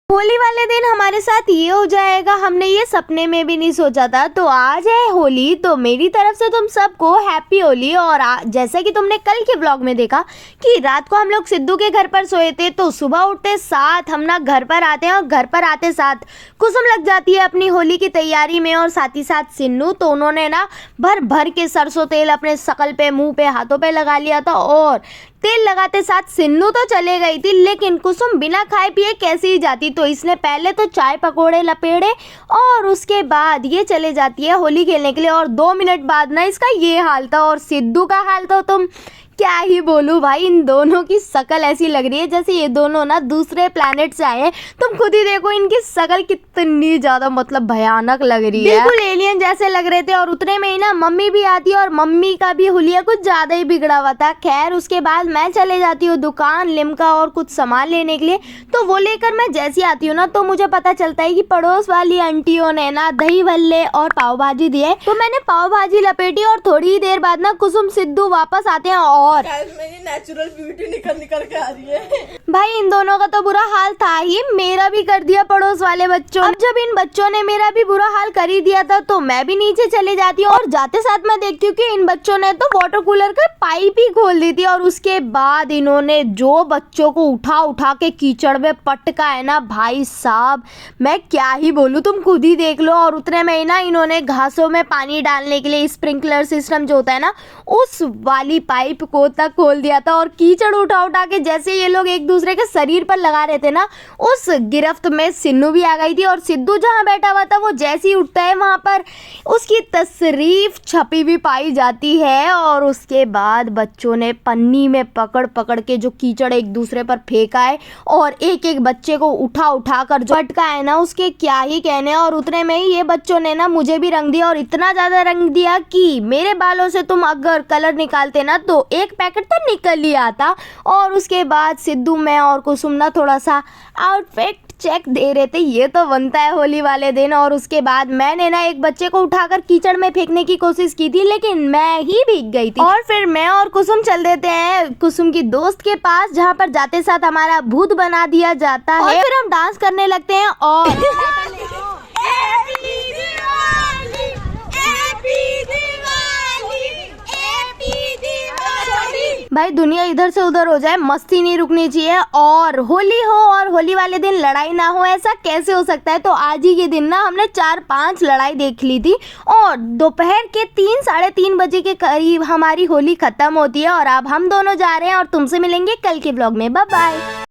होली वाले दिन हमारे साथ ये हो जाएगा, हमने ये सपने में भी नहीं सोचा था। तो आज है होली, तो मेरी तरफ से तुम सबको हैप्पी होली। और जैसा कि तुमने कल के ब्लॉग में देखा कि रात को हम लोग सिद्धू के घर पर सोए थे, तो सुबह उठते साथ हम ना घर पर आते हैं और घर पर आते साथ कुसुम लग जाती है अपनी होली की तैयारी में, और साथ ही साथ सिन्नू। तो उन्होंने ना भर भर के सरसों तेल अपने शकल पे, मुंह पे, हाथों पे लगा लिया था। और तेल लगाते साथ सिन्नू तो चले गई थी, लेकिन कुसुम बिना खाए पिए कैसे ही जाती। तो इसने पहले तो चाय पकोड़े लपेड़े और उसके बाद ये चले जाती है होली खेलने के लिए। और 2 मिनट बाद ना इसका ये हाल था, और सिद्धू का हाल तो तुम क्या ही बोलूं भाई। इन दोनों की शकल ऐसी लग रही है जैसे ये दोनों ना दूसरे प्लेनेट से आए हैं। तुम खुद ही देखो इनकी शकल कितनी ज्यादा मतलब भयानक लग रही है, बिल्कुल एलियन जैसे लग रहे थे। और उतने में ही ना मम्मी भी आती है, और मम्मी का भी हुलिया कुछ ज्यादा ही बिगड़ा हुआ था। खैर उसके बाद मैं चले जाती हूँ दुकान लिमका और कुछ सामान लेने के लिए। तो वो लेकर मैं जैसी आती हूँ ना, तो मुझे पता चलता है कि पड़ोस वाली आंटियों ने ना दही भल्ले और पाव भाजी दिए। तो मैंने पाव भाजी लपेटी, और थोड़ी ही देर बाद ना कुसुम सिद्धू वापस आते हैं। और मेरी नेचुरल ब्यूटी निकल के आ रही है। भाई इन दोनों का तो बुरा हाल था ही, मेरा भी कर दिया पड़ोस वाले बच्चों। अब जब इन बच्चों ने मेरा भी बुरा हाल कर ही दिया था, तो मैं भी नीचे चले जाती हूँ। और जाते साथ मैं देखती हूँ कि इन बच्चों ने तो वाटर कूलर का पाइप ही खोल दी थी। और उसके बाद इन्होंने जो बच्चों को उठा उठा के कीचड़ में पटका है ना भाई साहब, मैं क्या ही बोलूँ, तुम खुद ही देख लो। और उतने में ना इन्होंने घासों में पानी डालने के लिए स्प्रिंकलर सिस्टम जो होता है ना, उस वाली पाइप को तक खोल दिया था। और कीचड़ उठा उठा के जैसे ये लोग एक दूसरे के शरीर पर लगा रहे थे ना, उस गिरफ्त में सिन्नू भी आ गई थी। और सिद्धू जहाँ बैठा हुआ था, वो जैसे ही उठता है वहां पर उसकी तस्रीफ छपी भी पाई जाती है। और उसके बाद बच्चों ने पन्नी में पकड़ पकड़ के जो कीचड़ एक दूसरे पर फेंका है, और एक एक बच्चे को उठा उठा कर जो पटका है ना, उसके क्या ही कहने। और उतने में ही ये बच्चों ने ना मुझे भी रंग दिया, और इतना ज्यादा रंग दिया कि मेरे बालों से तुम अगर कलर निकालते ना, तो एक पैकेट तो निकल ही आता। और उसके बाद सिद्धू, मैं और कुसुम ना थोड़ा सा आउटफिट चेक दे रहे थे, ये तो बनता है होली वाले दिन। और उसके बाद मैंने ना एक बच्चे को उठाकर कीचड़ में फेंकने की कोशिश की थी, लेकिन मैं ही भीग गई थी। और फिर मैं और कुसुम चल देते हैं कुसुम की दोस्त के पास, जहाँ पर जाते साथ हमारा भूत बना दिया जाता है। और फिर हम डांस करने लगते हैं। और भाई दुनिया इधर से उधर हो जाए, मस्ती नहीं रुकनी चाहिए। और होली हो और होली वाले दिन लड़ाई ना हो, ऐसा कैसे हो सकता है। तो आज ही के दिन ना हमने 4-5 लड़ाई देख ली थी, और दोपहर के 3 साढ़े 3 बजे के करीब हमारी होली खत्म होती है। और अब हम दोनों जा रहे हैं, और तुमसे मिलेंगे कल के ब्लॉग में। Bye bye.